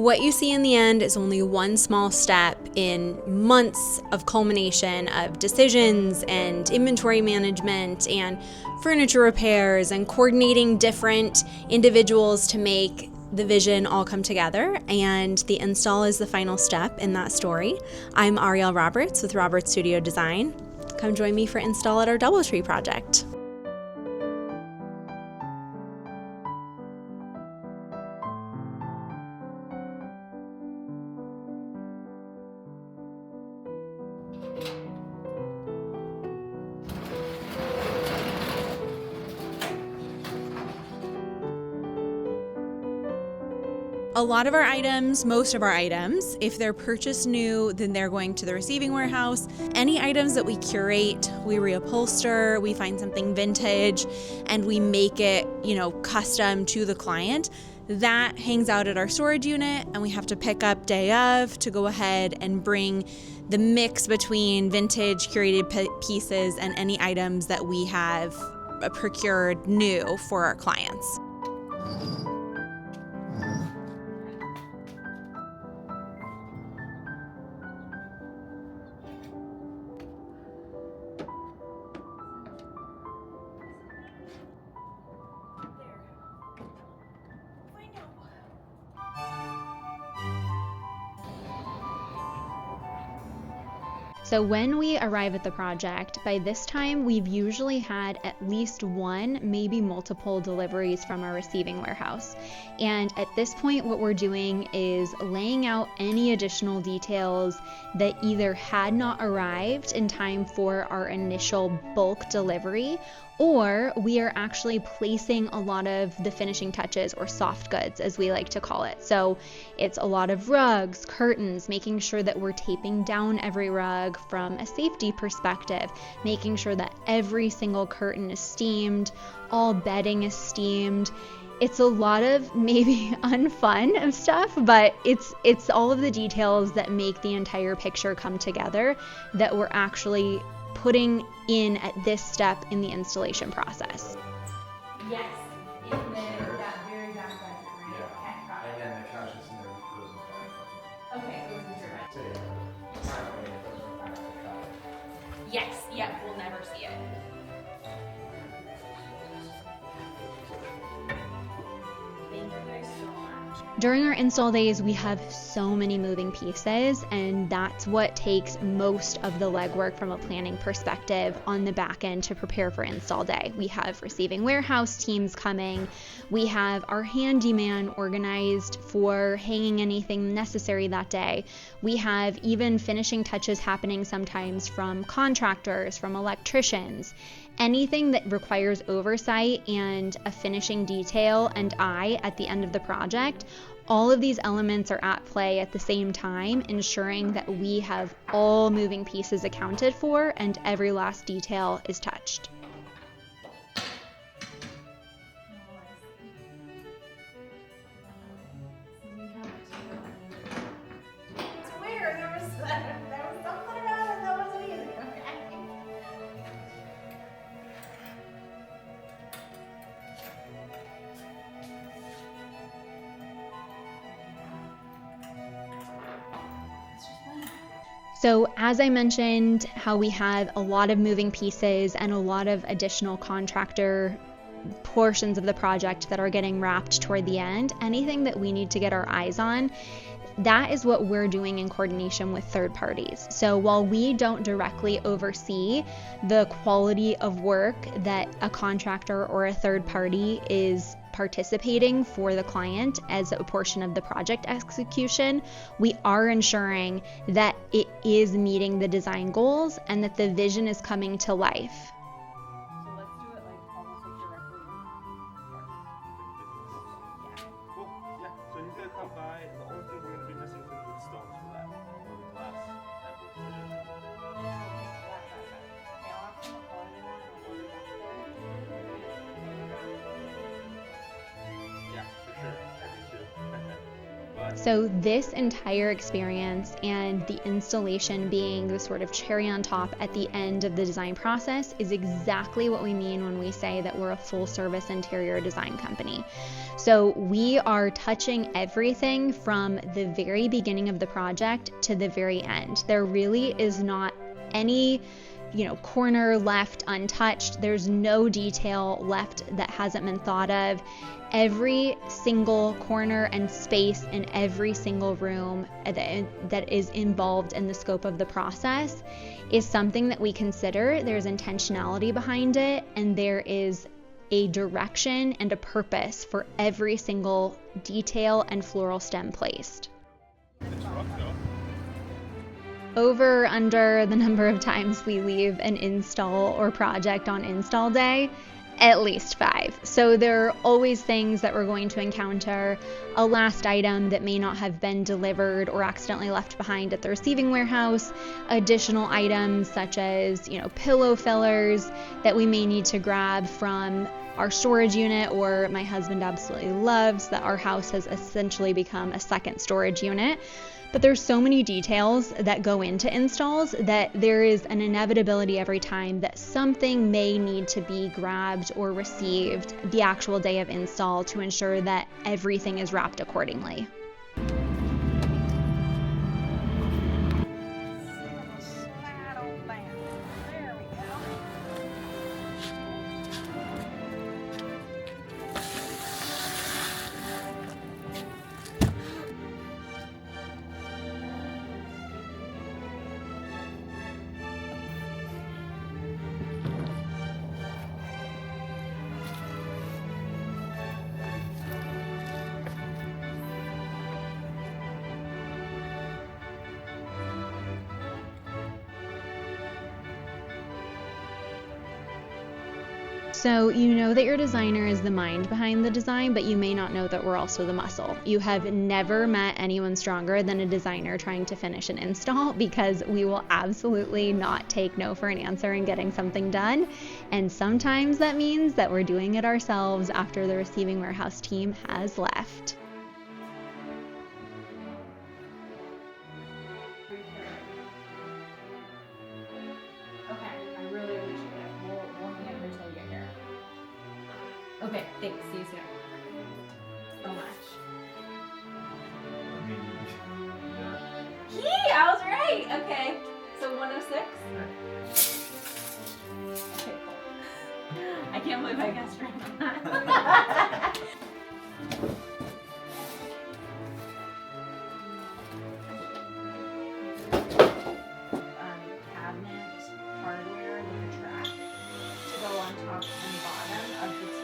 What you see in the end is only one small step in months of culmination of decisions and inventory management and furniture repairs and coordinating different individuals to make the vision all come together, and the install is the final step in that story. I'm Ariel Roberts with Roberts Studio Design. Come join me for install at our DoubleTree project. A lot of our items, most of our items, if they're purchased new, then they're going to the receiving warehouse. Any items that we curate, we reupholster, we find something vintage, and we make it, custom to the client. That hangs out at our storage unit, and we have to pick up day of to go ahead and bring the mix between vintage curated pieces and any items that we have procured new for our clients. So when we arrive at the project, by this time we've usually had at least one, maybe multiple deliveries from our receiving warehouse. And at this point, what we're doing is laying out any additional details that either had not arrived in time for our initial bulk delivery, or we are actually placing a lot of the finishing touches, or soft goods as we like to call it. So it's a lot of rugs, curtains, making sure that we're taping down every rug from a safety perspective, making sure that every single curtain is steamed, all bedding is steamed. It's a lot of maybe unfun of stuff, but it's all of the details that make the entire picture come together that we're actually putting in at this step in the installation process. Yes, in that very back bedroom, right? Yeah. Okay, And then the couch is in there goes into our bedroom. okay, goes into your bed. So yeah, apparently it doesn't affect the couch. Yes, yep, we'll never see it. Thank you guys so much. During our install days, we have so many moving pieces, and that's what takes most of the legwork from a planning perspective on the back end to prepare for install day. We have receiving warehouse teams coming. We have our handyman organized for hanging anything necessary that day. We have even finishing touches happening sometimes from contractors, from electricians. Anything that requires oversight and a finishing detail and eye at the end of the project, all of these elements are at play at the same time, ensuring that we have all moving pieces accounted for and every last detail is touched. It's weird, there was something about it that wasn't easy, okay? So as I mentioned, how we have a lot of moving pieces and a lot of additional contractor portions of the project that are getting wrapped toward the end, anything that we need to get our eyes on, that is what we're doing in coordination with third parties. So while we don't directly oversee the quality of work that a contractor or a third party is participating for the client as a portion of the project execution, we are ensuring that it is meeting the design goals and that the vision is coming to life. So let's do it like almost like directly. Cool. Yeah. So he's gonna come by. The only thing we're gonna be missing is the stones for that, or the glass. Yeah, for sure. I do too. So this entire experience and the installation being the sort of cherry on top at the end of the design process is exactly what we mean when we say that we're a full service interior design company. So we are touching everything from the very beginning of the project to the very end. There really is not any corner left untouched. There's no detail left that hasn't been thought of. Every single corner and space in every single room that is involved in the scope of the process is something that we consider. There's intentionality behind it, and there is a direction and a purpose for every single detail and floral stem placed. It's rough though. Over under the number of times we leave an install or project on install day, at least 5. So there are always things that we're going to encounter, a last item that may not have been delivered or accidentally left behind at the receiving warehouse, additional items such as, pillow fillers that we may need to grab from our storage unit, or my husband absolutely loves that our house has essentially become a second storage unit. But there's so many details that go into installs that there is an inevitability every time that something may need to be grabbed or received the actual day of install to ensure that everything is wrapped accordingly. So you know that your designer is the mind behind the design, but you may not know that we're also the muscle. You have never met anyone stronger than a designer trying to finish an install, because we will absolutely not take no for an answer in getting something done. And sometimes that means that we're doing it ourselves after the receiving warehouse team has left. Okay, thanks. See you soon. So much. Yee! I was right! Okay. So 106? Okay, cool. I can't believe I guessed right on that. Cabinet hardware with a track to go on top and bottom of the TV.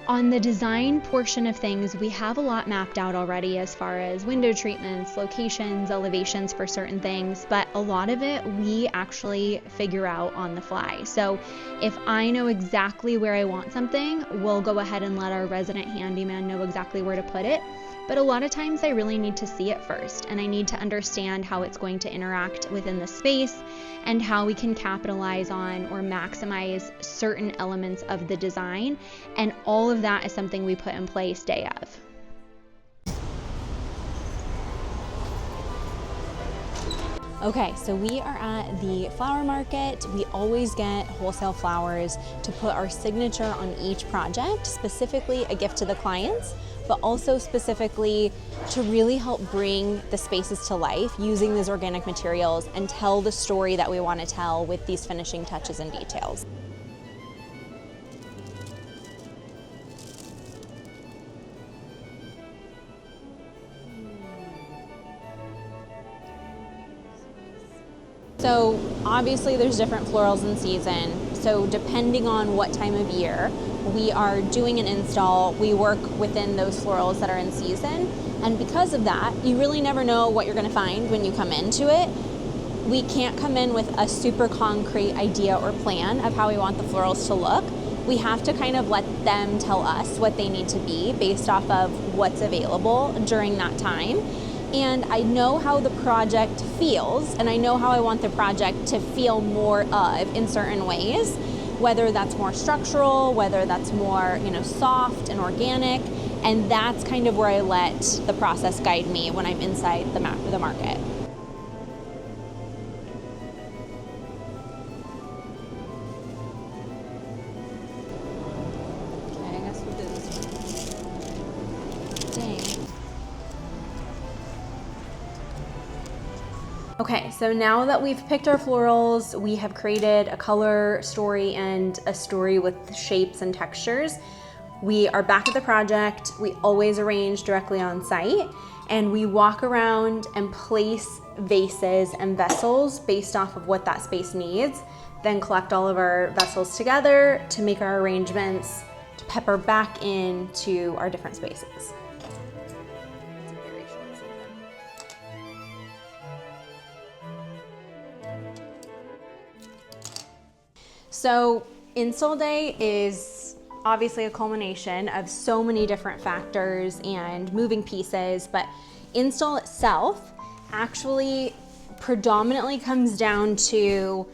On the design portion of things, we have a lot mapped out already as far as window treatments, locations, elevations for certain things, but a lot of it we actually figure out on the fly. So if I know exactly where I want something, we'll go ahead and let our resident handyman know exactly where to put it. But a lot of times I really need to see it first, and I need to understand how it's going to interact within the space and how we can capitalize on or maximize certain elements of the design. And all of that is something we put in place day of. Okay, so we are at the flower market. We always get wholesale flowers to put our signature on each project, specifically a gift to the clients, but also specifically to really help bring the spaces to life using these organic materials and tell the story that we want to tell with these finishing touches and details. So obviously there's different florals in season. So depending on what time of year we are doing an install, we work within those florals that are in season. And because of that, you really never know what you're gonna find when you come into it. We can't come in with a super concrete idea or plan of how we want the florals to look. We have to kind of let them tell us what they need to be based off of what's available during that time. And I know how the project feels, and I know how I want the project to feel more of in certain ways, whether that's more structural, whether that's more, soft and organic. And that's kind of where I let the process guide me when I'm inside the market. Okay, I guess we'll do this one. Dang. Okay, so now that we've picked our florals, we have created a color story and a story with shapes and textures. We are back at the project. We always arrange directly on site, and we walk around and place vases and vessels based off of what that space needs, then collect all of our vessels together to make our arrangements to pepper back into our different spaces. So install day is obviously a culmination of so many different factors and moving pieces, but install itself actually predominantly comes down to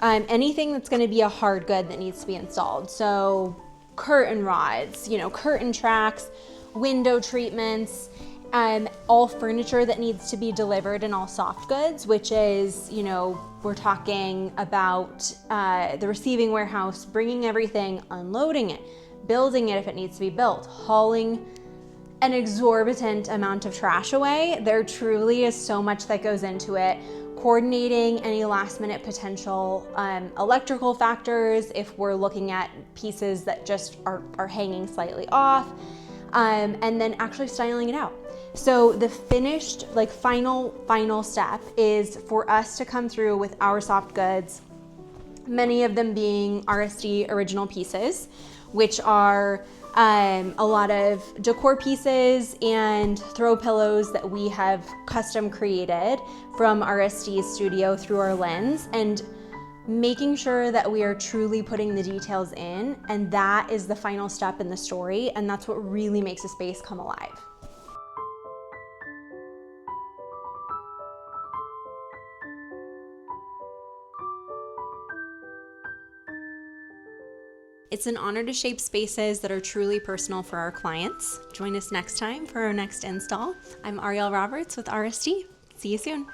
anything that's going to be a hard good that needs to be installed. So curtain rods, curtain tracks, window treatments, all furniture that needs to be delivered, and all soft goods, which is, we're talking about the receiving warehouse, bringing everything, unloading it, building it if it needs to be built, hauling an exorbitant amount of trash away. There truly is so much that goes into it. Coordinating any last minute potential electrical factors if we're looking at pieces that just are hanging slightly off, and then actually styling it out. So the finished, final step is for us to come through with our soft goods, many of them being RSD original pieces, which are a lot of decor pieces and throw pillows that we have custom created from RSD's studio through our lens, and making sure that we are truly putting the details in, and that is the final step in the story, and that's what really makes a space come alive. It's an honor to shape spaces that are truly personal for our clients. Join us next time for our next install. I'm Ariel Roberts with RSD. See you soon.